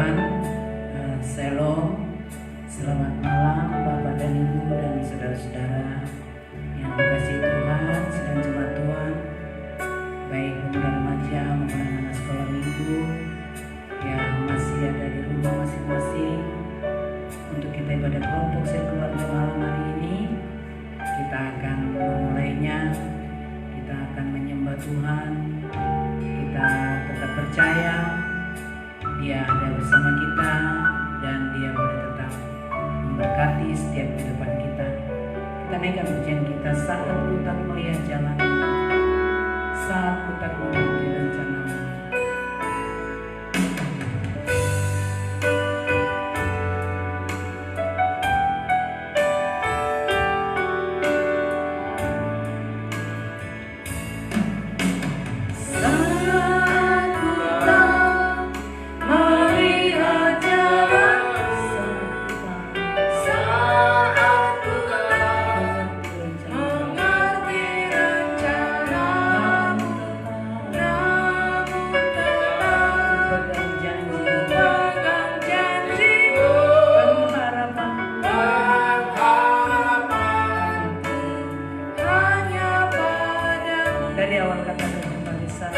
Tuhan. Shalom, selamat malam Bapak dan Ibu dan saudara-saudara yang dikasihi Tuhan, sedang jemaat Tuhan, baik pemuda remaja maupun anak sekolah minggu yang masih ada di rumah masing-masing. Untuk kita ibadah kelompok keluarga malam hari ini, kita akan memulainya. Kita akan menyembah Tuhan. Kita tetap percaya Dia ada bersama kita dan Dia boleh tetap memberkati setiap kehidupan kita. Kita naikkan pujian kita saat ku tak melihat jalan, saat ku tak mengerti rencanamu. Dari awal kata kembali saat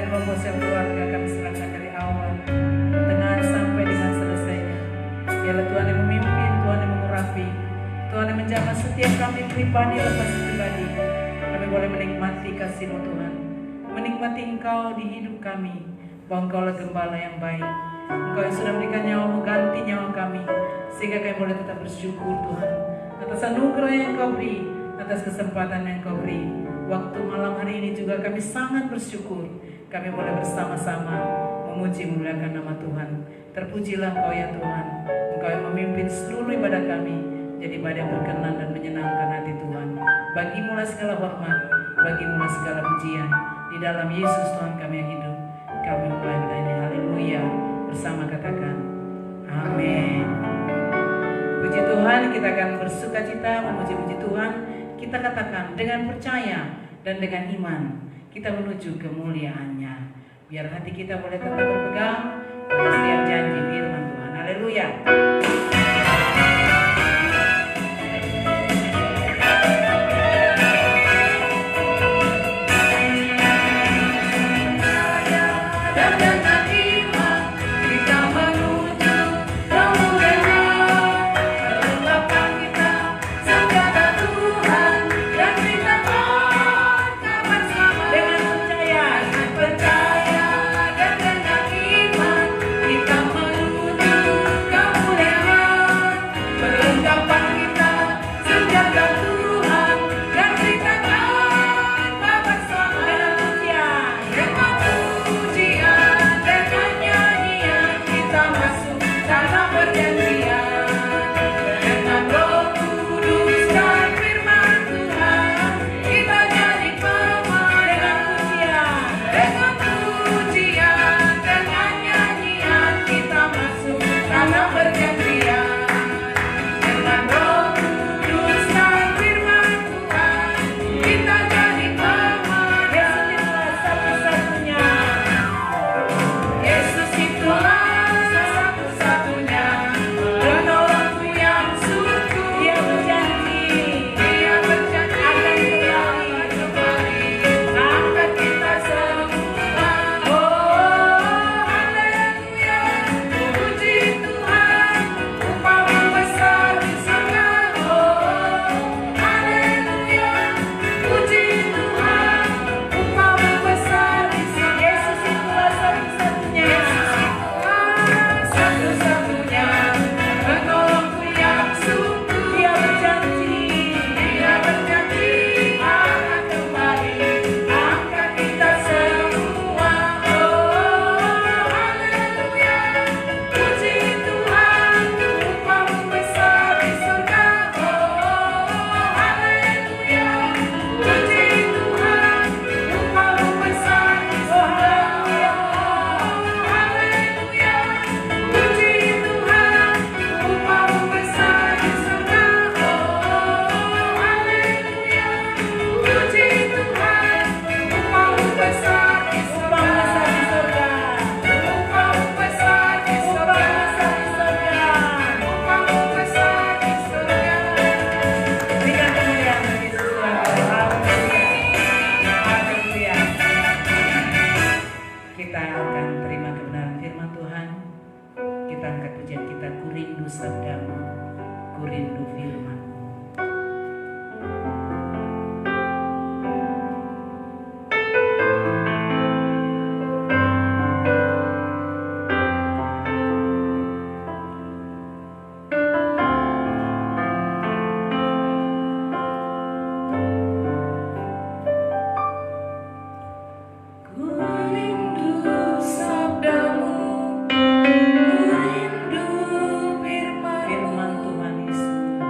proposal keluarga kami serahkan dari awal, pertengahan sampai dengan selesainya. Biarlah Tuhan yang memimpin, Tuhan yang mengurapi, Tuhan yang menjaga setiap kami pribadi lepas pribadi. Kami boleh menikmati kasih-Mu Tuhan, menikmati Engkau di hidup kami, bahwa Engkaulah gembala yang baik. Engkau yang sudah memberikan nyawa-Mu ganti nyawa kami, sehingga kami boleh tetap bersyukur Tuhan atas anugerah yang Engkau beri, atas kesempatan yang Engkau beri. Waktu malam hari ini juga kami sangat bersyukur kami boleh bersama-sama memuji memuliakan nama Tuhan. Terpujilah Engkau ya Tuhan, Engkau yang memimpin seluruh ibadah kami jadi ibadah yang berkenan dan menyenangkan hati Tuhan. Bagimulah segala hormat, bagimulah segala pujian. Di dalam Yesus Tuhan kami yang hidup, kami mulai ibadah ini. Haleluya. Bersama katakan amin. Puji Tuhan, kita akan bersuka cita memuji-muji Tuhan. Kita katakan dengan percaya dan dengan iman kita menuju kemuliaannya. Biar hati kita boleh tetap berpegang pada setiap janji firman Tuhan. Haleluya.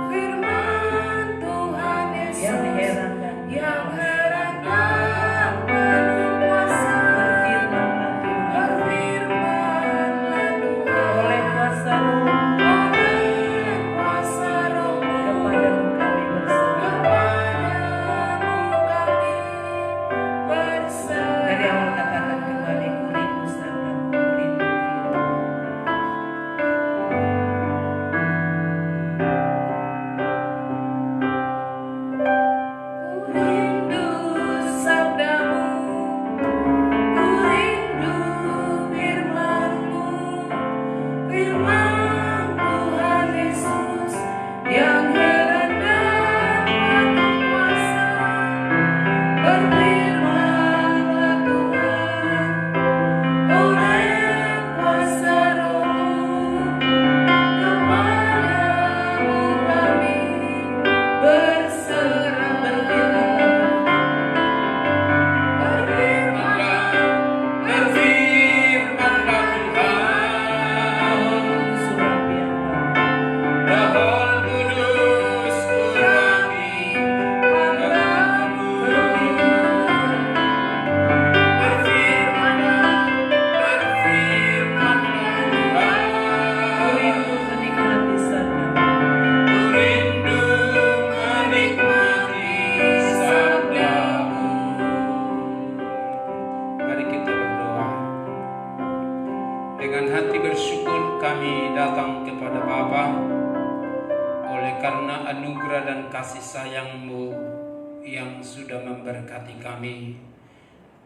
Firman anugerah dan kasih sayang-Mu yang sudah memberkati kami.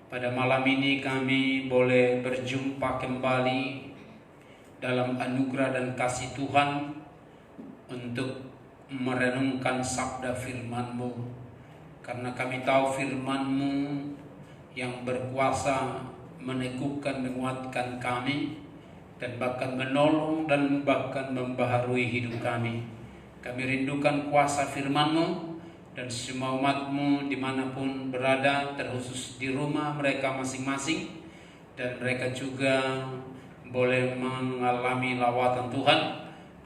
Pada malam ini kami boleh berjumpa kembali dalam anugerah dan kasih Tuhan untuk merenungkan sabda firman-Mu. Karena kami tahu firman-Mu yang berkuasa meneguhkan, menguatkan kami, dan bahkan menolong dan bahkan membaharui hidup kami. Kami rindukan kuasa firman-Mu, dan semua umat-Mu dimanapun berada, terkhusus di rumah mereka masing-masing, dan mereka juga boleh mengalami lawatan Tuhan,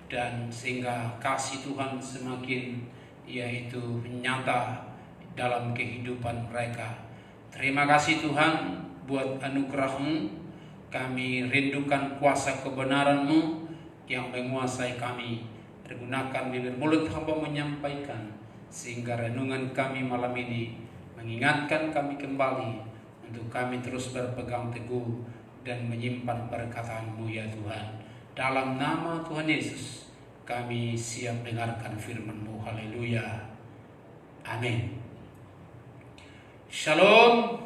dan sehingga kasih Tuhan semakin yaitu nyata dalam kehidupan mereka. Terima kasih Tuhan buat anugerah-Mu. Kami rindukan kuasa kebenaran-Mu yang menguasai kami. Pergunakan bibir mulut hamba menyampaikan, sehingga renungan kami malam ini mengingatkan kami kembali untuk kami terus berpegang teguh dan menyimpan perkataan-Mu ya Tuhan. Dalam nama Tuhan Yesus kami siap dengarkan firman-Mu. Haleluya. Amin. Shalom.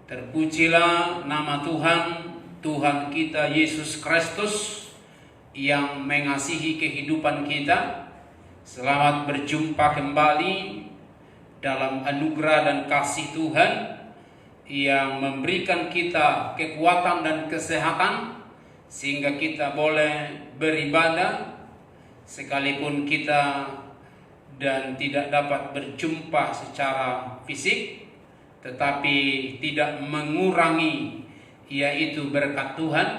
Terpujilah nama Tuhan, Tuhan kita Yesus Kristus yang mengasihi kehidupan kita. Selamat berjumpa kembali dalam anugerah dan kasih Tuhan yang memberikan kita kekuatan dan kesehatan sehingga kita boleh beribadah sekalipun kita dan tidak dapat berjumpa secara fisik, tetapi tidak mengurangi yaitu berkat Tuhan.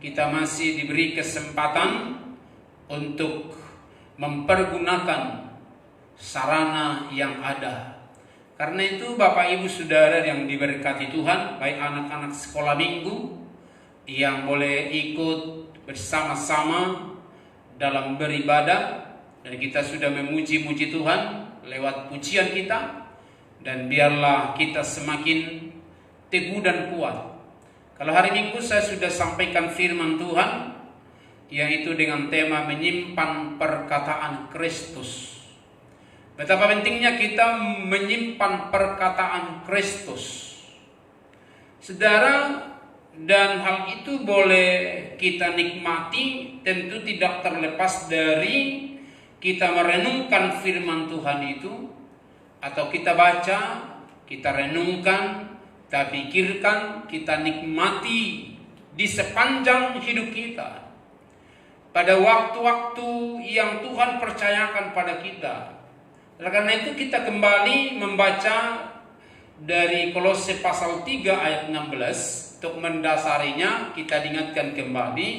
Kita masih diberi kesempatan untuk mempergunakan sarana yang ada. Karena itu Bapak Ibu Saudara yang diberkati Tuhan, baik anak-anak sekolah minggu yang boleh ikut bersama-sama dalam beribadah, dan kita sudah memuji-muji Tuhan lewat pujian kita. Dan biarlah kita semakin teguh dan kuat. Kalau hari Minggu saya sudah sampaikan firman Tuhan, yaitu dengan tema menyimpan perkataan Kristus. Betapa pentingnya kita menyimpan perkataan Kristus, saudara, dan hal itu boleh kita nikmati tentu tidak terlepas dari kita merenungkan firman Tuhan itu, atau kita baca, kita renungkan, kita pikirkan, kita nikmati di sepanjang hidup kita. Pada waktu-waktu yang Tuhan percayakan pada kita. Karena itu kita kembali membaca dari Kolose pasal 3 ayat 16. Untuk mendasarinya kita diingatkan kembali.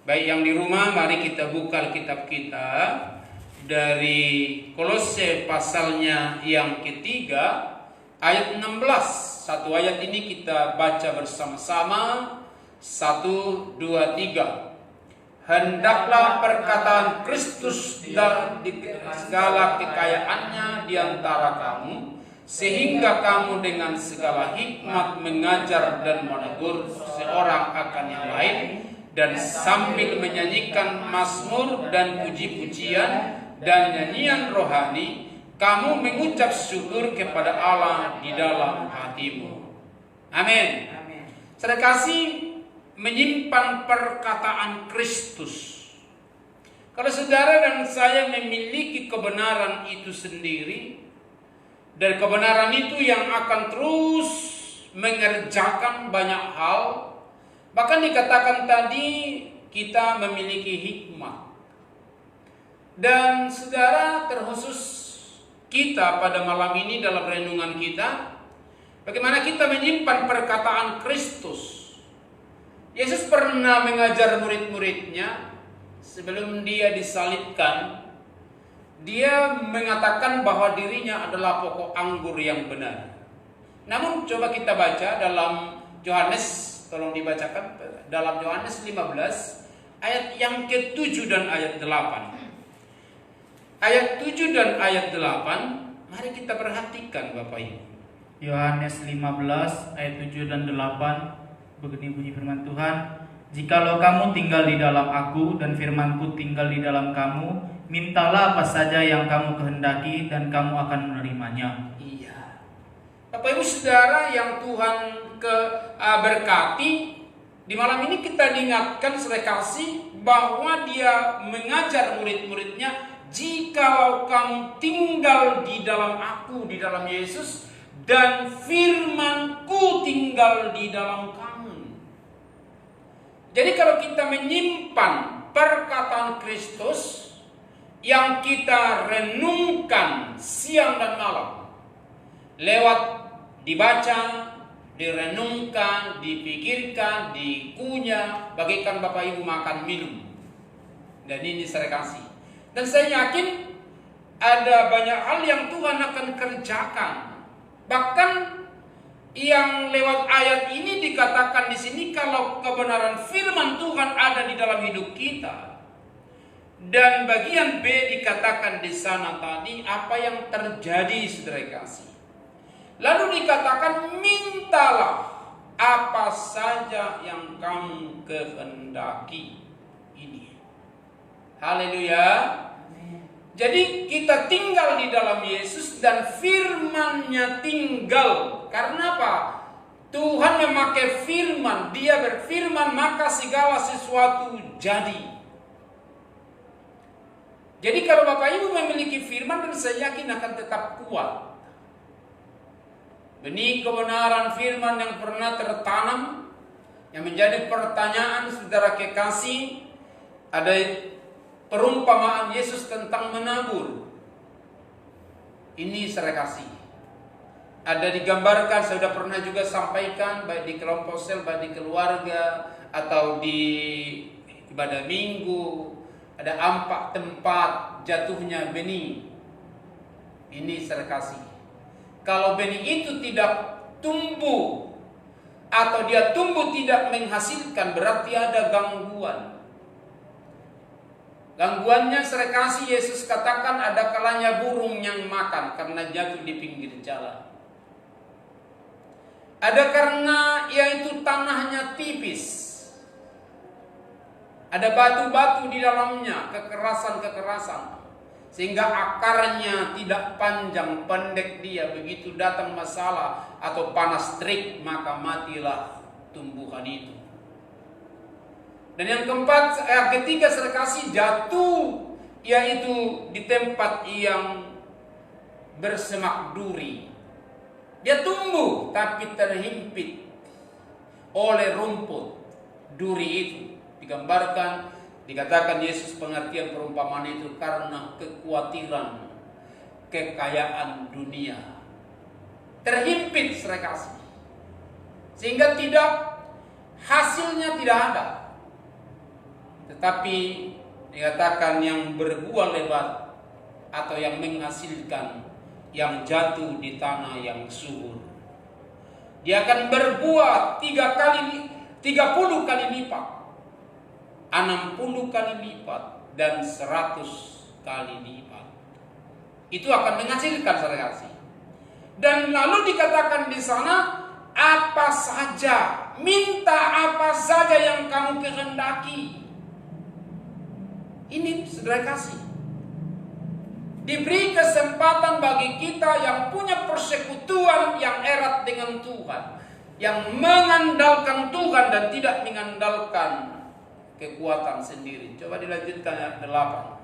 Baik yang di rumah, mari kita buka kitab kita dari Kolose pasalnya yang ketiga ayat 16. Satu ayat ini kita baca bersama-sama. 1, 2, 3. Hendaklah perkataan Kristus dan segala kekayaannya di antara kamu, sehingga kamu dengan segala hikmat mengajar dan menegur seorang akan yang lain, dan sambil menyanyikan mazmur dan puji-pujian dan nyanyian rohani, kamu mengucap syukur kepada Allah di dalam hatimu. Amin. Saudara kasih, menyimpan perkataan Kristus. Kalau saudara dan saya memiliki kebenaran itu sendiri, dan kebenaran itu yang akan terus mengerjakan banyak hal, bahkan dikatakan tadi kita memiliki hikmat. Dan saudara, terkhusus kita pada malam ini dalam renungan kita, bagaimana kita menyimpan perkataan Kristus. Yesus pernah mengajar murid-muridnya sebelum dia disalibkan. Dia mengatakan bahwa dirinya adalah pokok anggur yang benar. Namun coba kita baca dalam Yohanes, tolong dibacakan, dalam Yohanes 15 ayat yang ke-7 dan ayat 8. Ayat 7 dan ayat 8, mari kita perhatikan Bapak Ibu. Yohanes 15 ayat 7 dan 8, begini bunyi firman Tuhan. Jikalau kamu tinggal di dalam aku dan firmanku tinggal di dalam kamu, mintalah apa saja yang kamu kehendaki dan kamu akan menerimanya. Iya. Bapak Ibu Saudara yang Tuhan berkati, di malam ini kita diingatkan Saudara kasih bahwa Dia mengajar murid-muridnya, jikalau kamu tinggal di dalam Aku, di dalam Yesus, dan firman-Ku tinggal di dalam kamu. Jadi kalau kita menyimpan perkataan Kristus yang kita renungkan siang dan malam, lewat dibaca, direnungkan, dipikirkan, dikunyah, bagikan Bapak Ibu makan minum. Dan ini saya kasih. Dan saya yakin ada banyak hal yang Tuhan akan kerjakan. Bahkan yang lewat ayat ini dikatakan di sini, kalau kebenaran firman Tuhan ada di dalam hidup kita. Dan bagian B dikatakan di sana tadi apa yang terjadi, saudara kasih. Lalu dikatakan, mintalah apa saja yang kamu kehendaki. Ini. Haleluya. Jadi kita tinggal di dalam Yesus dan firman-Nya tinggal. Karena apa? Tuhan memakai firman. Dia berfirman maka segala sesuatu jadi. Jadi kalau Bapak Ibu memiliki firman, dan saya yakin akan tetap kuat. Benih kebenaran firman yang pernah tertanam, yang menjadi pertanyaan saudara kekasih, ada perumpamaan Yesus tentang menabur. Ini saya kasih. Ada digambarkan, saya sudah pernah juga sampaikan, baik di kelompok sel, baik di keluarga, atau di ibadah minggu. Ada 4 tempat jatuhnya benih. Ini saya kasih. Kalau benih itu tidak tumbuh, atau dia tumbuh tidak menghasilkan, berarti ada gangguan. Gangguannya saya kasih, Yesus katakan ada kalanya burung yang makan karena jatuh di pinggir jalan. Ada karena yaitu tanahnya tipis. Ada batu-batu di dalamnya, kekerasan-kekerasan. Sehingga akarnya tidak panjang, pendek dia. Begitu datang masalah atau panas terik, maka matilah tumbuhan itu. Dan yang ketiga saya kasih, jatuh, yaitu di tempat yang bersemak duri. Dia tumbuh tapi terhimpit oleh rumput duri itu. Digambarkan, dikatakan Yesus pengertian perumpamaan itu karena kekhawatiran kekayaan dunia. Terhimpit saya kasih. Sehingga hasilnya tidak ada. Tetapi dikatakan yang berbuah lebat atau yang menghasilkan, yang jatuh di tanah yang subur, dia akan berbuah 30 kali lipat, 60 kali lipat, dan 100 kali lipat. Itu akan menghasilkan saya kasih. Dan lalu dikatakan di sana, apa saja, minta apa saja yang kamu kehendaki. Ini saudara kasih. Diberi kesempatan bagi kita yang punya persekutuan yang erat dengan Tuhan, yang mengandalkan Tuhan dan tidak mengandalkan kekuatan sendiri. Coba dilanjutkan ayat 8.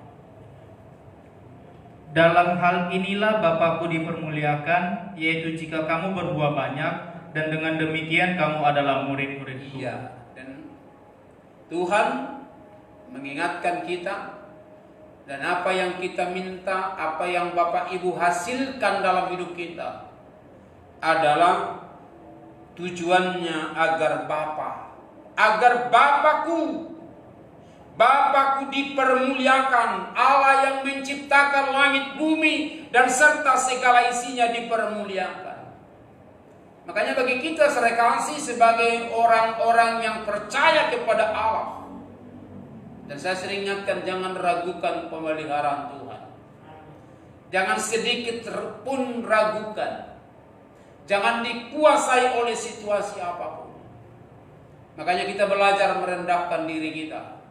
Dalam hal inilah Bapakku dipermuliakan, yaitu jika kamu berbuah banyak, dan dengan demikian kamu adalah murid-muridku. Iya, dan Tuhan mengingatkan kita, dan apa yang kita minta, apa yang Bapak Ibu hasilkan dalam hidup kita adalah tujuannya agar Bapakku dipermuliakan, Allah yang menciptakan langit bumi dan serta segala isinya dipermuliakan. Makanya bagi kita saya kasih sebagai orang-orang yang percaya kepada Allah, dan saya sering ingatkan, jangan ragukan pemeliharaan Tuhan. Jangan sedikit pun ragukan. Jangan dikuasai oleh situasi apapun. Makanya kita belajar merendahkan diri kita.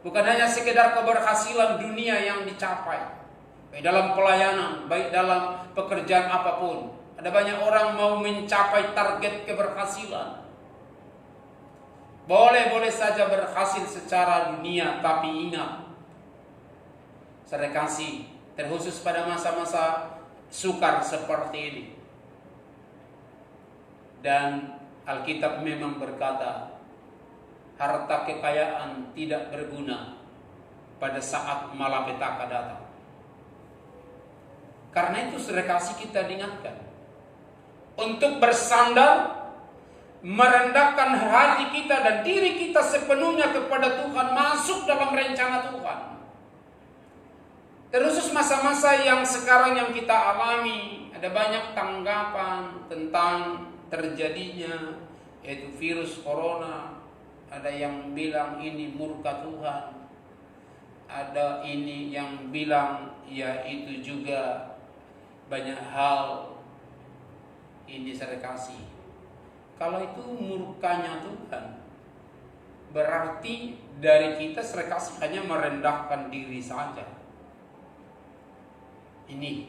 Bukan hanya sekedar keberhasilan dunia yang dicapai, baik dalam pelayanan, baik dalam pekerjaan apapun. Ada banyak orang mau mencapai target keberhasilan. Boleh-boleh saja berhasil secara dunia, tapi ingat, saya kasih terkhusus pada masa-masa sukar seperti ini. Dan Alkitab memang berkata, harta kekayaan tidak berguna pada saat malapetaka datang. Karena itu sudah kasih kita diingatkan untuk bersandar, merendahkan hati kita dan diri kita sepenuhnya kepada Tuhan, masuk dalam rencana Tuhan. Terkhusus masa-masa yang sekarang yang kita alami, ada banyak tanggapan tentang terjadinya yaitu virus corona. Ada yang bilang ini murka Tuhan, ada ini yang bilang ya itu juga banyak hal ini saya kasih. Kalau itu murkanya Tuhan, berarti dari kita saya kasih hanya merendahkan diri saja. Ini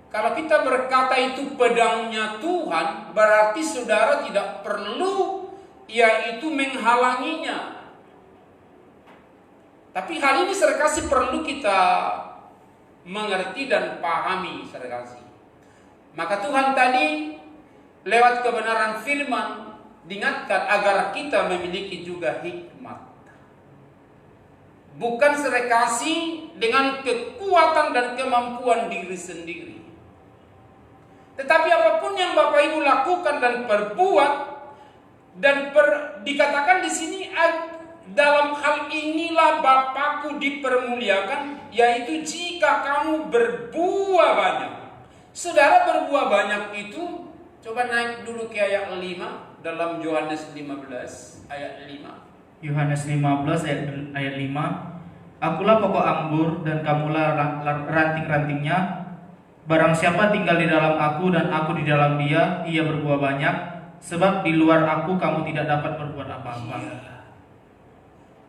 kalau kita berkata itu pedangnya Tuhan, berarti saudara tidak perlu yaitu menghalanginya. Tapi hal ini saya kasih perlu kita mengerti dan pahami saya kasih. Maka Tuhan tadi lewat kebenaran firman diingatkan agar kita memiliki juga hikmat. Bukan saya kasih dengan kekuatan dan kemampuan diri sendiri. Tetapi apapun yang Bapak Ibu lakukan dan perbuat, dan dikatakan di sini dalam hal inilah Bapakku dipermuliakan, yaitu jika kamu berbuah banyak. Saudara, berbuah banyak itu, coba naik dulu ke ayat 5 dalam Yohanes 15 ayat 5. Yohanes 15 ayat 5. Akulah pokok anggur dan kamulah ranting-rantingnya. Barang siapa tinggal di dalam aku dan aku di dalam dia, ia berbuah banyak. Sebab di luar aku kamu tidak dapat berbuat apa-apa.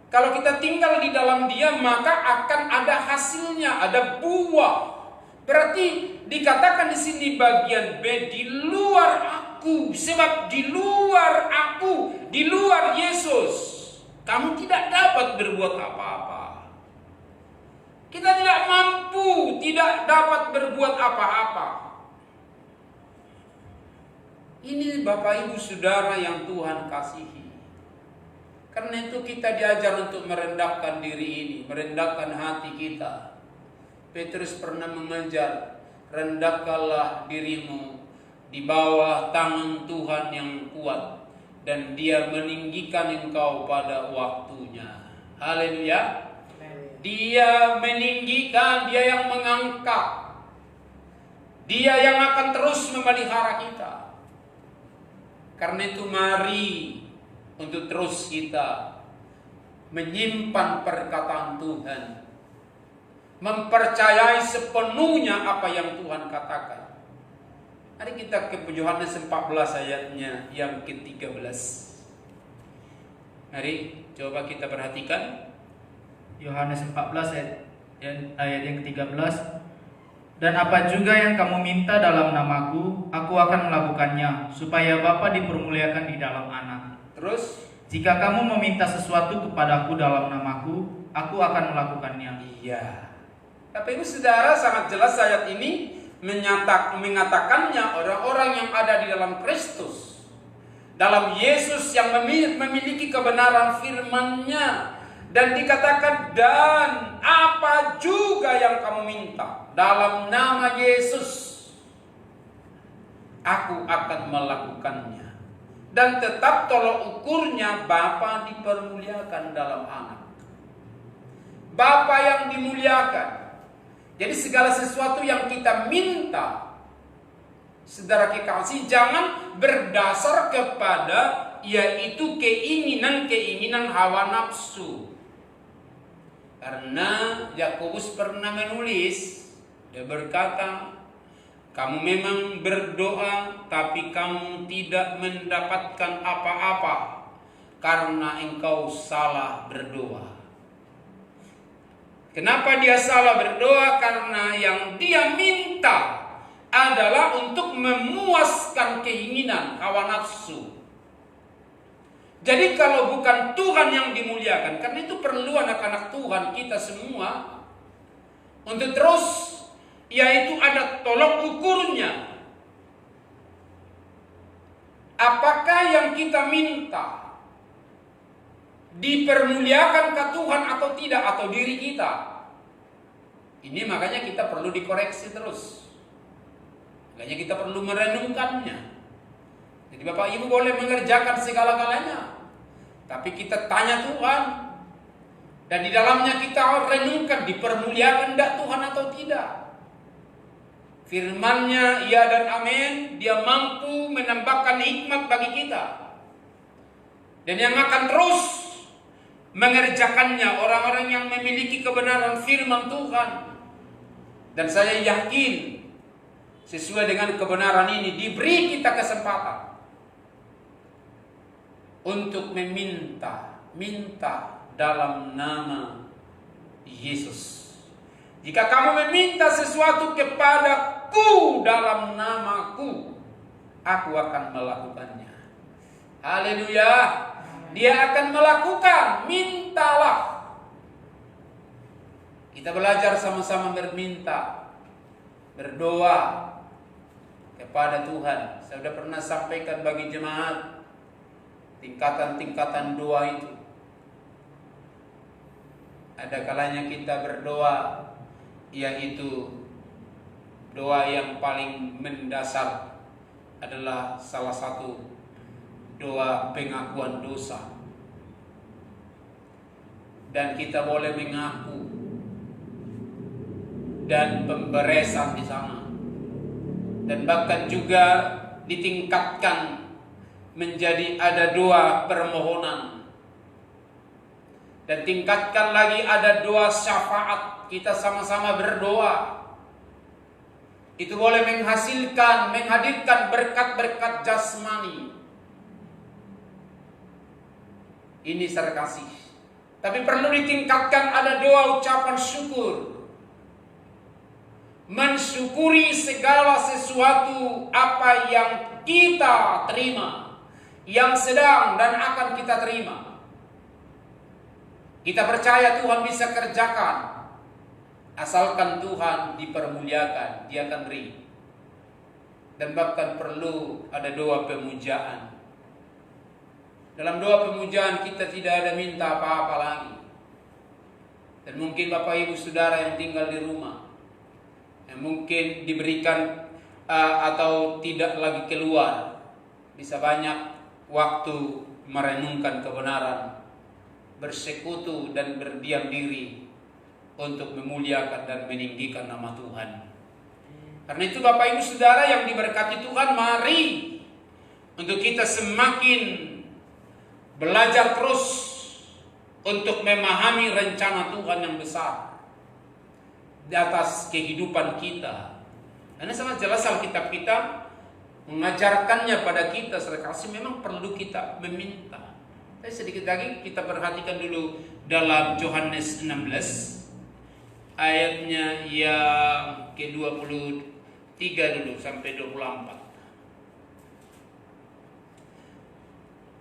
Kalau kita tinggal di dalam dia, maka akan ada hasilnya, ada buah. Berarti dikatakan di sini bagian B, di luar aku. Sebab di luar aku, di luar Yesus, kamu tidak dapat berbuat apa-apa. Kita tidak mampu, tidak dapat berbuat apa-apa. Ini Bapak Ibu Saudara yang Tuhan kasihi. Karena itu kita diajar untuk merendahkan diri ini, merendahkan hati kita. Petrus pernah mengajar, rendahkanlah dirimu di bawah tangan Tuhan yang kuat, dan dia meninggikan engkau pada waktunya. Haleluya. Dia meninggikan, dia yang mengangkat. Dia yang akan terus memelihara kita. Karena itu mari untuk terus kita menyimpan perkataan Tuhan, mempercayai sepenuhnya apa yang Tuhan katakan. Mari kita ke Yohanes 14 ayatnya yang ke-13. Mari coba kita perhatikan Yohanes 14 ayat yang ke-13. Dan apa juga yang kamu minta dalam namaku, aku akan melakukannya, supaya Bapa dipermuliakan di dalam Anak. Terus, jika kamu meminta sesuatu kepadaku dalam namaku, aku akan melakukannya. Iya. Tapi Ibu Saudara, sangat jelas ayat ini mengatakannya orang-orang yang ada di dalam Kristus, dalam Yesus yang memiliki kebenaran firman-Nya. Dan dikatakan, dan apa juga yang kamu minta dalam nama Yesus, aku akan melakukannya. Dan tetap tolok ukurnya Bapa dipermuliakan dalam Anak. Bapa yang dimuliakan. Jadi segala sesuatu yang kita minta, saudara kekasih, jangan berdasar kepada yaitu keinginan-keinginan hawa nafsu. Karena Yakobus pernah menulis, dia berkata, kamu memang berdoa, tapi kamu tidak mendapatkan apa-apa karena engkau salah berdoa. Kenapa dia salah berdoa? Karena yang dia minta adalah untuk memuaskan keinginan hawa nafsu. Jadi kalau bukan Tuhan yang dimuliakan, karena itu perlu anak-anak Tuhan kita semua untuk terus, yaitu ada tolok ukurnya. Apakah yang kita minta dipermuliakan ke Tuhan atau tidak, atau diri kita? Ini makanya kita perlu dikoreksi terus. Makanya kita perlu merenungkannya. Jadi Bapak Ibu boleh mengerjakan segala-galanya, tapi kita tanya Tuhan, dan di dalamnya kita renungkan, dipermuliakan tidak Tuhan atau tidak. Firman-Nya ya dan amin, dia mampu menambahkan hikmat bagi kita. Dan yang akan terus mengerjakannya orang-orang yang memiliki kebenaran firman Tuhan. Dan saya yakin sesuai dengan kebenaran ini diberi kita kesempatan untuk minta dalam nama Yesus. Jika kamu meminta sesuatu kepadaku dalam namaku, aku akan melakukannya. Haleluya. Dia akan melakukan. Mintalah. Kita belajar sama-sama berminta, berdoa kepada Tuhan. Saya sudah pernah sampaikan bagi jemaat tingkatan-tingkatan doa itu. Ada kalanya kita berdoa, yaitu doa yang paling mendasar adalah salah satu doa pengakuan dosa. Dan kita boleh mengaku dan pemberesan di sana. Dan bahkan juga ditingkatkan menjadi ada doa permohonan. Dan tingkatkan lagi ada doa syafaat. Kita sama-sama berdoa. Itu boleh menghadirkan berkat-berkat jasmani. Ini saya kasih. Tapi perlu ditingkatkan ada doa ucapan syukur. Mensyukuri segala sesuatu apa yang kita terima, yang sedang dan akan kita terima. Kita percaya Tuhan bisa kerjakan. Asalkan Tuhan dipermuliakan, Dia akan beri. Dan bahkan perlu ada doa pemujaan. Dalam doa pemujaan kita tidak ada minta apa-apa lagi. Dan mungkin Bapak Ibu Saudara yang tinggal di rumah, yang mungkin diberikan atau tidak lagi keluar, bisa banyak waktu merenungkan kebenaran, bersekutu dan berdiam diri untuk memuliakan dan meninggikan nama Tuhan. Karena itu Bapak Ibu Saudara yang diberkati Tuhan, mari untuk kita semakin belajar terus untuk memahami rencana Tuhan yang besar di atas kehidupan kita. Karena sangat jelas Alkitab kita mengajarkannya pada kita, sekali memang perlu kita meminta. Tapi sedikit lagi kita perhatikan dulu dalam Yohanes 16 ayatnya yang ke-23 dulu sampai 24.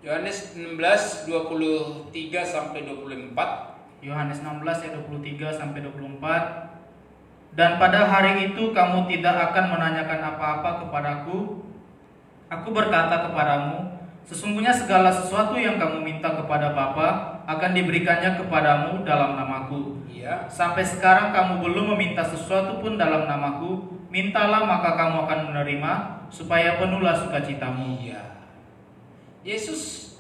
Yohanes 16 23 sampai 24. Yohanes 16 ayat 23 sampai 24. Dan pada hari itu kamu tidak akan menanyakan apa-apa kepadaku. Aku berkata kepadamu, sesungguhnya segala sesuatu yang kamu minta kepada Bapa akan diberikannya kepadamu dalam namaku. Iya. Sampai sekarang kamu belum meminta sesuatu pun dalam namaku. Mintalah maka kamu akan menerima, supaya penuhlah sukacitamu. Iya. Yesus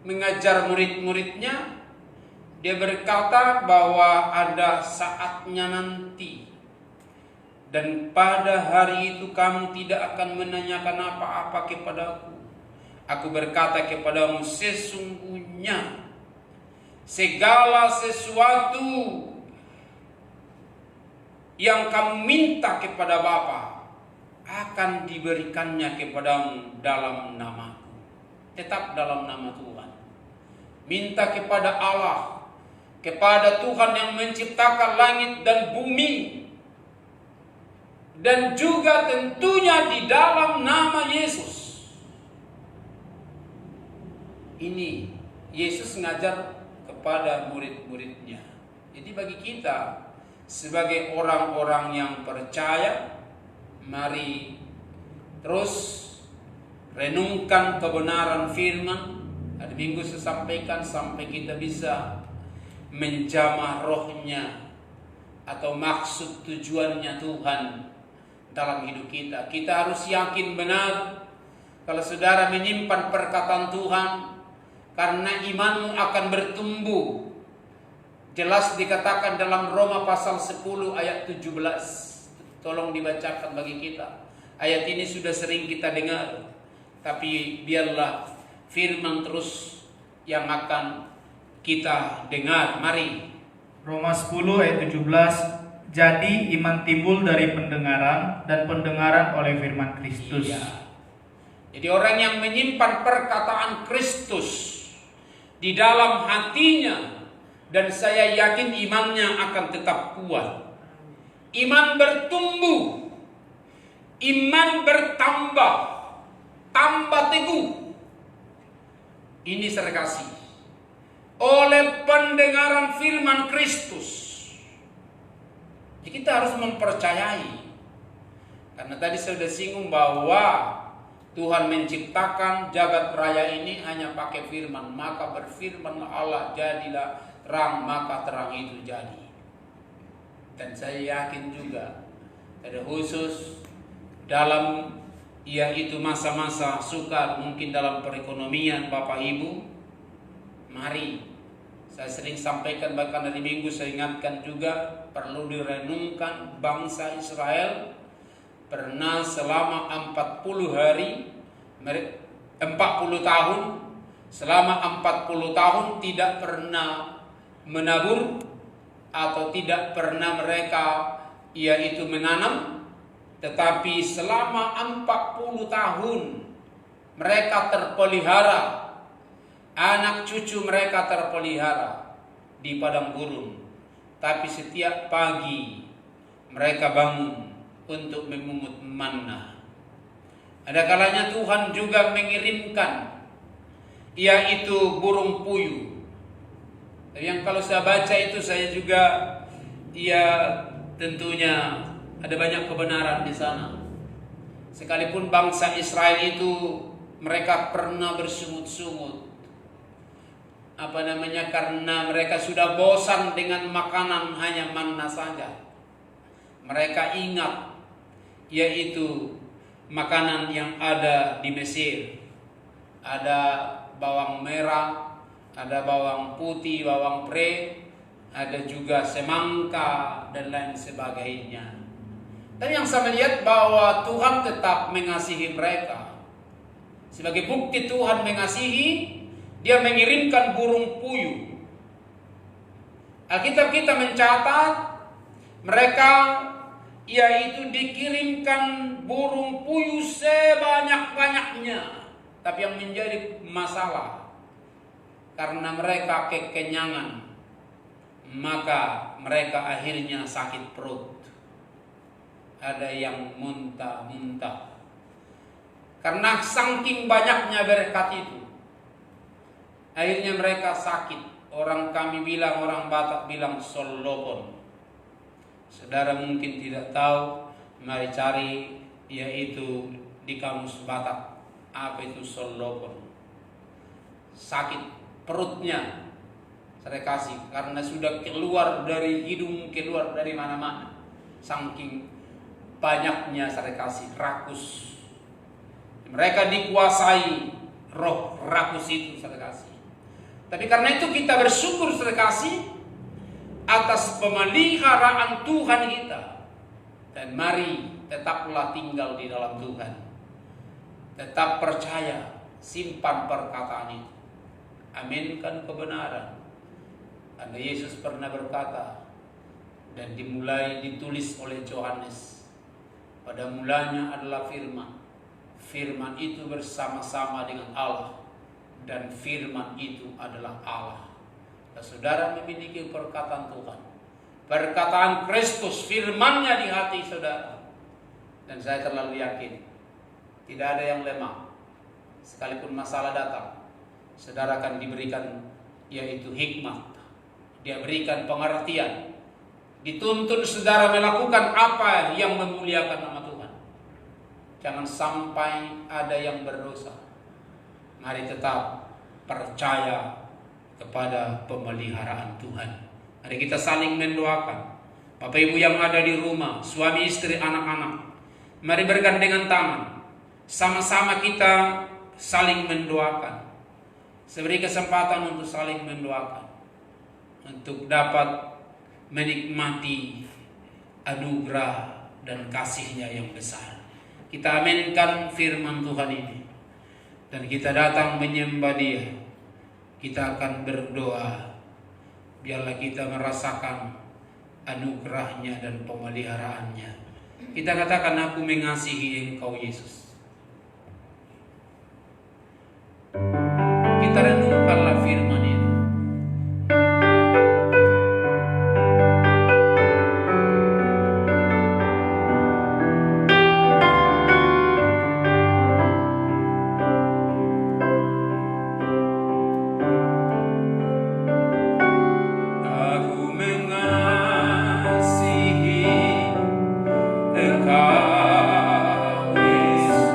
mengajar murid-muridnya, dia berkata bahwa ada saatnya nanti, dan pada hari itu kamu tidak akan menanyakan apa-apa kepadaku. Aku berkata kepadamu, sesungguhnya segala sesuatu yang kamu minta kepada Bapa akan diberikannya kepadamu dalam namaku. Tetap dalam nama Tuhan. Minta kepada Allah, kepada Tuhan yang menciptakan langit dan bumi, dan juga tentunya di dalam nama Yesus. Ini Yesus ngajar kepada murid-muridnya. Jadi bagi kita sebagai orang-orang yang percaya, mari terus renungkan kebenaran firman. Hari Minggu saya sampaikan sampai kita bisa menjamah rohnya atau maksud tujuannya Tuhan dalam hidup kita. Kita harus yakin benar kalau saudara menyimpan perkataan Tuhan, karena imanmu akan bertumbuh. Jelas dikatakan dalam Roma pasal 10 ayat 17. Tolong dibacakan bagi kita. Ayat ini sudah sering kita dengar, tapi biarlah firman terus yang akan kita dengar. Mari. Roma 10 ayat 17. Jadi iman timbul dari pendengaran, dan pendengaran oleh firman Kristus. Iya. Jadi orang yang menyimpan perkataan Kristus di dalam hatinya, dan saya yakin imannya akan tetap kuat. Iman bertumbuh, iman bertambah, tambah teguh. Ini saya kasih oleh pendengaran firman Kristus. Jadi kita harus mempercayai, karena tadi saya sudah singgung bahwa Tuhan menciptakan jagat raya ini hanya pakai firman. Maka berfirmanlah Allah, jadilah terang, maka terang itu jadi. Dan saya yakin juga ada khusus dalam yaitu masa-masa sukar, mungkin dalam perekonomian Bapak Ibu. Mari, saya sering sampaikan, bahkan hari Minggu saya ingatkan juga, perlu direnungkan bangsa Israel pernah selama 40 hari, 40 tahun, selama 40 tahun tidak pernah menabur atau tidak pernah mereka yaitu menanam, tetapi selama 40 tahun mereka terpelihara, anak cucu mereka terpelihara di padang gurun. Tapi setiap pagi mereka bangun untuk memungut manna. Ada kalanya Tuhan juga mengirimkan yaitu burung puyuh. Yang kalau saya baca itu saya juga tentunya ada banyak kebenaran di sana. Sekalipun bangsa Israel itu mereka pernah bersungut-sungut. Karena mereka sudah bosan dengan makanan hanya manna saja. Mereka ingat yaitu makanan yang ada di Mesir. Ada bawang merah, ada bawang putih, bawang pre, ada juga semangka dan lain sebagainya. Dan yang saya lihat bahwa Tuhan tetap mengasihi mereka. Sebagai bukti Tuhan mengasihi, Dia mengirimkan burung puyuh. Alkitab kita mencatat mereka yaitu dikirimkan burung puyuh sebanyak-banyaknya. Tapi yang menjadi masalah, karena mereka kekenyangan, maka mereka akhirnya sakit perut. Ada yang muntah-muntah. Karena saking banyaknya berkat itu, akhirnya mereka sakit. Orang kami bilang, orang Batak bilang solopon. Saudara mungkin tidak tahu, mari cari yaitu di kamus Batak. Apa itu solopon? Sakit perutnya, saya kasih, karena sudah keluar dari hidung, keluar dari mana-mana. Saking banyaknya saya kasih rakus. Mereka dikuasai roh rakus itu saya kasih. Tapi karena itu kita bersyukur saya kasih atas pemeliharaan Tuhan kita. Dan mari tetaplah tinggal di dalam Tuhan. Tetap percaya, simpan perkataan itu. Aminkan kebenaran. Karena Yesus pernah berkata, dan ditulis oleh Yohanes, pada mulanya adalah firman. Firman itu bersama-sama dengan Allah, dan firman itu adalah Allah. Dan saudara memiliki perkataan Tuhan, perkataan Kristus, firman-Nya di hati saudara. Dan saya terlalu yakin, tidak ada yang lemah. Sekalipun masalah datang, saudara akan diberikan yaitu hikmat. Dia berikan pengertian. Dituntun saudara melakukan apa yang memuliakan nama Tuhan. Jangan sampai ada yang berdosa. Mari tetap percaya kepada pemeliharaan Tuhan. Mari kita saling mendoakan. Bapak Ibu yang ada di rumah, suami istri, anak-anak, mari bergandengan tangan. Sama-sama kita saling mendoakan. Saya beri kesempatan untuk saling mendoakan, untuk dapat menikmati anugerah dan kasih-Nya yang besar. Kita aminkan firman Tuhan ini, dan kita datang menyembah Dia. Kita akan berdoa, biarlah kita merasakan anugerah-Nya dan pemeliharaannya. Kita katakan, aku mengasihi Engkau Yesus. Kita renungkanlah firman itu. Engkau Yesus.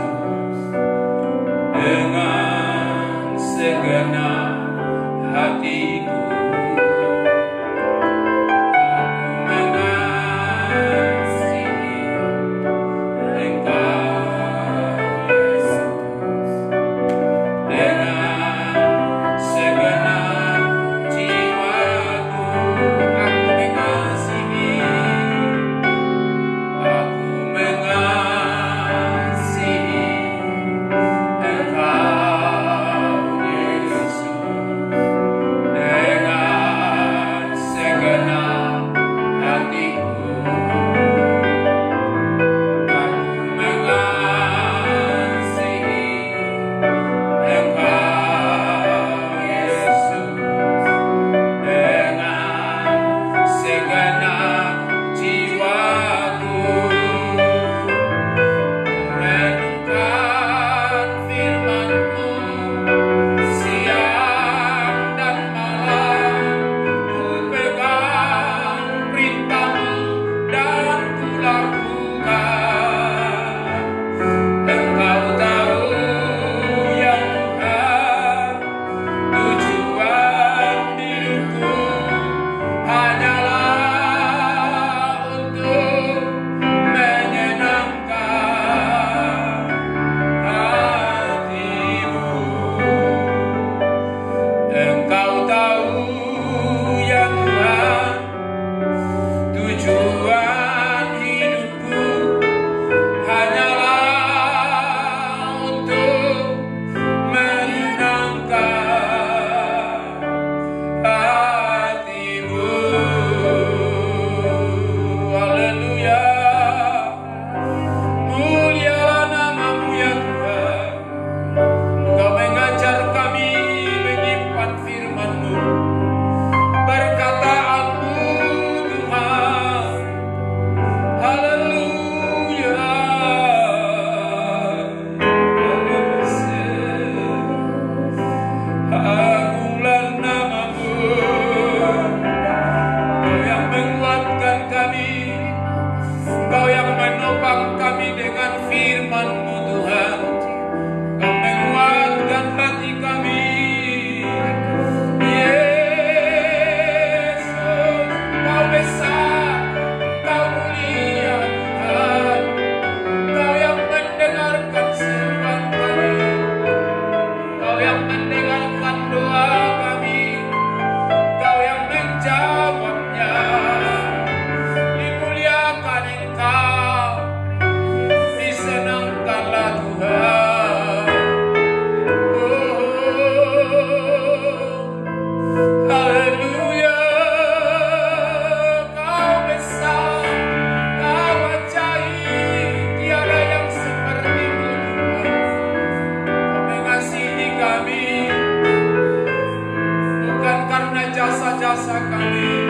kuasa kami,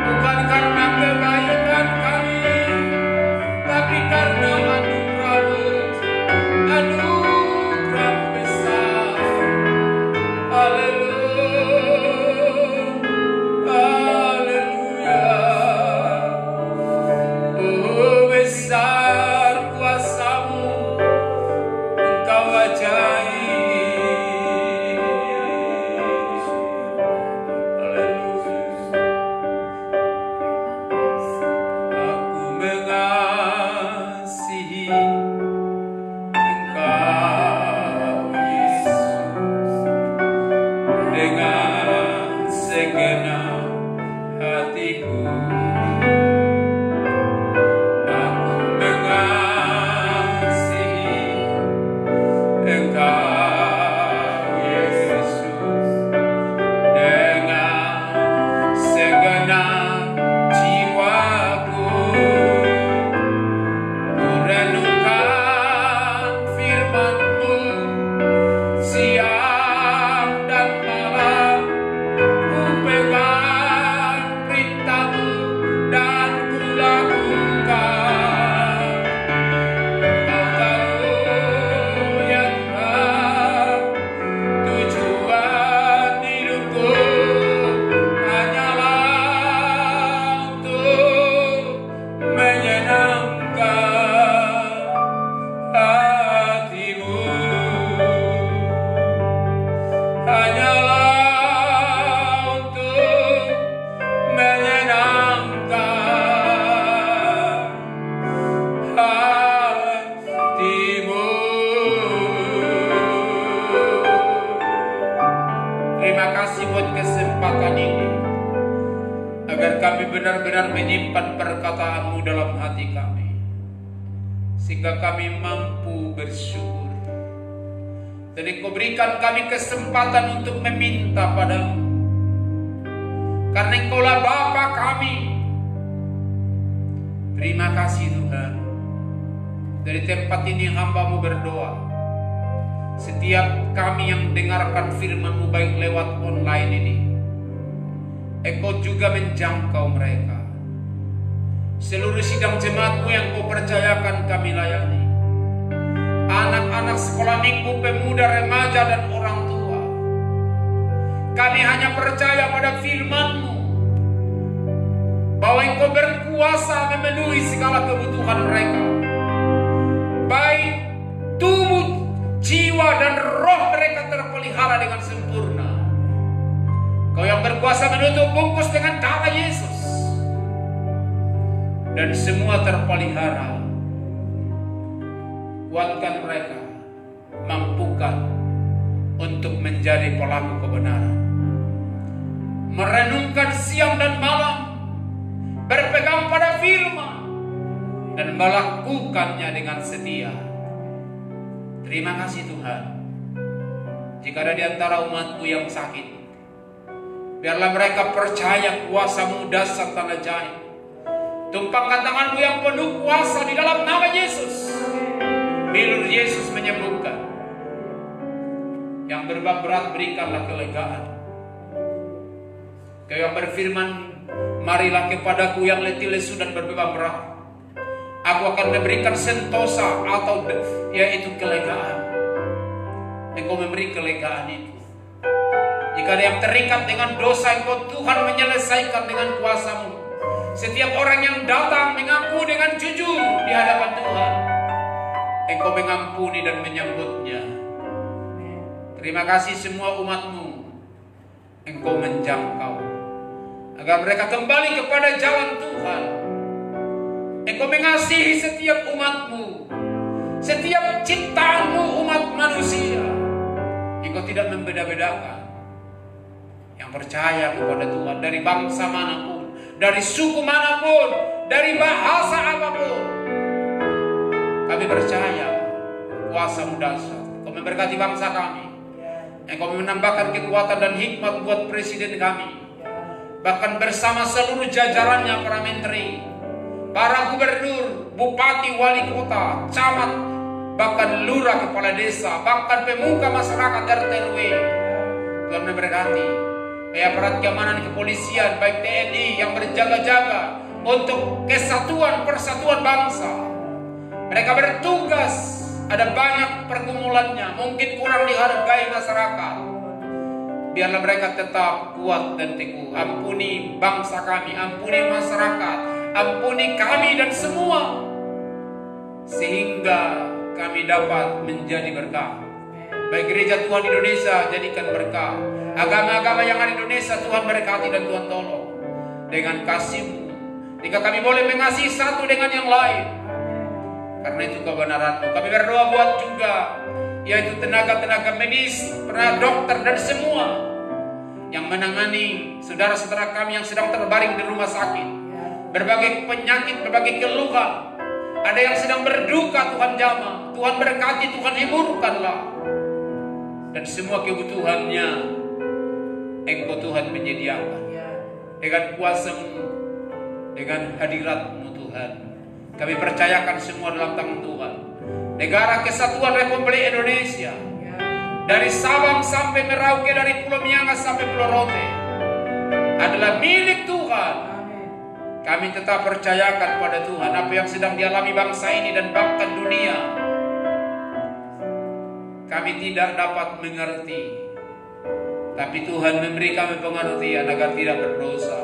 bukan karena kebaikan kami, tapi karena anugerah-Mu besar. Haleluya. Oh, besar kuasa-Mu, Engkau ajaib. Aku mengasihi Engkau, Yesus, dengan segenap hatiku. Aku mengasihi Engkau, Yesus, dengan segenap jiwaku. Ku renungkan firman-Mu siang dan malam. Ku pegang perintah-Mu dan ku lakukan. Kau tahu ya Tuhan, tujuan hidupku hanyalah untuk menyenangkan hati-Mu. Hanyalah untuk menyenangkan hati-Mu. Terima kasih buat kesempatan ini, agar kami benar-benar menyimpan perkataan-Mu dalam hati kami, sehingga kami mampu bersyukur. Dan Engkau berikan kami kesempatan untuk meminta padamu, karena Engkaulah Bapa kami. Terima kasih Tuhan. Dari tempat ini hamba-Mu berdoa, setiap kami yang dengarkan firman-Mu baik lewat online ini, Engkau juga menjangkau mereka. Seluruh sidang jemaat-Mu yang Kau percayakan kami layani. Anak-anak sekolah minggu, pemuda, remaja, dan orang tua. Kami hanya percaya pada firman-Mu, bahwa Engkau berkuasa memenuhi segala kebutuhan mereka, baik tubuh, jiwa, dan roh mereka terpelihara dengan sempurna. Kau yang berkuasa menutup bungkus dengan darah Yesus, dan semua terpelihara. Kuatkan mereka, mampukan untuk menjadi pelaku kebenaran, merenungkan siang dan malam, berpegang pada firman, dan melakukannya dengan setia. Terima kasih Tuhan. Jika ada di antara umat-Mu yang sakit, biarlah mereka percaya kuasa-Mu dahsyat dan ajaib. Tumpangkan tangan-Mu yang penuh kuasa di dalam nama Yesus. Bilur Yesus menyembuhkan. Yang beban berat berikanlah kelegaan. Kau yang berfirman, marilah kepadaku yang letih lesu dan berbeban berat, aku akan memberikan sentosa, atau yaitu kelegaan. Engkau memberi kelegaan itu. Jika ada yang terikat dengan dosa, Engkau Tuhan menyelesaikan dengan kuasa-Mu. Setiap orang yang datang mengaku dengan jujur di hadapan Tuhan, Engkau mengampuni dan menyambutnya. Terima kasih semua umat-Mu, Engkau menjangkau, agar mereka kembali kepada jalan Tuhan. Engkau mengasihi setiap umat-Mu, setiap ciptaan-Mu umat manusia. Engkau tidak membeda-bedakan. Yang percaya kepada Tuhan, dari bangsa manapun, dari suku manapun, dari bahasa apapun, kami percaya kuasa-Mu dahsyat. Kau memberkati bangsa kami. Engkau menambahkan kekuatan dan hikmat buat presiden kami, bahkan bersama seluruh jajarannya, para menteri, para gubernur, bupati, wali kota, camat, bahkan lurah, kepala desa, bahkan pemuka masyarakat RT RW. Tuhan memberkati. baik aparat keamanan kepolisian, baik TNI yang berjaga-jaga untuk kesatuan persatuan bangsa. Mereka bertugas, ada banyak pergumulannya, mungkin kurang dihargai masyarakat. Biarlah mereka tetap kuat dan teguh. Ampuni bangsa kami, ampuni masyarakat, ampuni kami dan semua, sehingga kami dapat menjadi berkah. Baik gereja Tuhan Indonesia, jadikan berkah. Agama-agama yang ada di Indonesia, Tuhan berkati dan Tuhan tolong. Dengan kasih-Mu, jika kami boleh mengasihi satu dengan yang lain, karena itu kebenaran-Mu. Kami berdoa buat juga, yaitu tenaga-tenaga medis, para dokter dan semua yang menangani saudara-saudara kami yang sedang terbaring di rumah sakit, berbagai penyakit, berbagai keluhan. Ada yang sedang berduka, Tuhan jamah, Tuhan berkati, Tuhan hiburkanlah. Dan semua kebutuhannya Engkau Tuhan menyediakan dengan kuasa-Mu, dengan hadirat-Mu Tuhan. Kami percayakan semua dalam tangan Tuhan. Negara Kesatuan Republik Indonesia, dari Sabang sampai Merauke, dari Pulau Miangas sampai Pulau Rote, adalah milik Tuhan. Kami tetap percayakan pada Tuhan apa yang sedang dialami bangsa ini dan bahkan dunia. Kami tidak dapat mengerti, tapi Tuhan memberi kami pengertian agar tidak berdosa.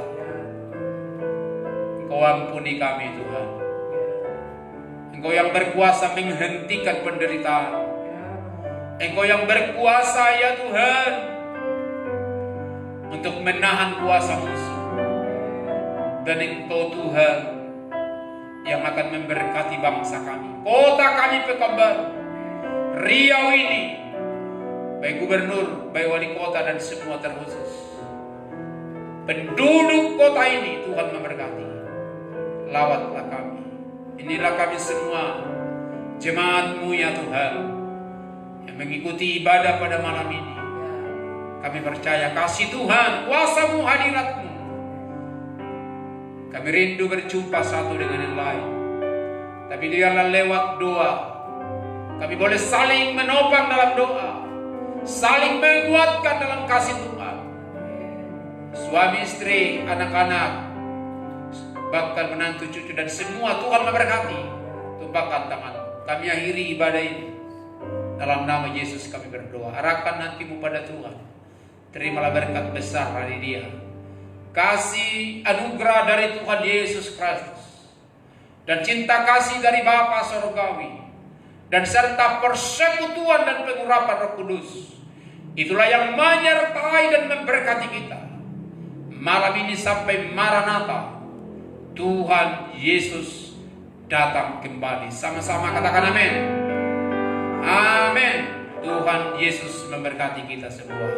Engkau ampuni kami Tuhan. Engkau yang berkuasa menghentikan penderitaan. Engkau yang berkuasa ya Tuhan untuk menahan kuasa musuh. Dan Engkau Tuhan yang akan memberkati bangsa kami, kota kami Pekanbaru, Riau ini, baik gubernur, baik wali kota dan semua terkhusus penduduk kota ini, Tuhan memberkati. Lawatlah kami. Inilah kami semua, jemaat-Mu ya Tuhan, yang mengikuti ibadah pada malam ini. Kami percaya kasih Tuhan, kuasa-Mu, hadirat-Mu. Kami rindu berjumpa satu dengan yang lain, tapi biarlah lewat doa kami boleh saling menopang dalam doa, saling menguatkan dalam kasih Tuhan. Suami istri, anak-anak, bahkan menantu cucu dan semua, Tuhan memberkati. Tumpahkan tangan. Kami akhiri ibadah ini dalam nama Yesus kami berdoa. Arahkan nanti-Mu pada Tuhan. Terimalah berkat besar dari Dia, kasih anugerah dari Tuhan Yesus Kristus, dan cinta kasih dari Bapa Surgawi, dan serta persekutuan dan pengurapan Roh Kudus. Itulah yang menyertai dan memberkati kita malam ini sampai Maranatha, Tuhan Yesus datang kembali. Sama-sama katakan amin. Amin. Tuhan Yesus memberkati kita semua.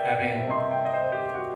Amin.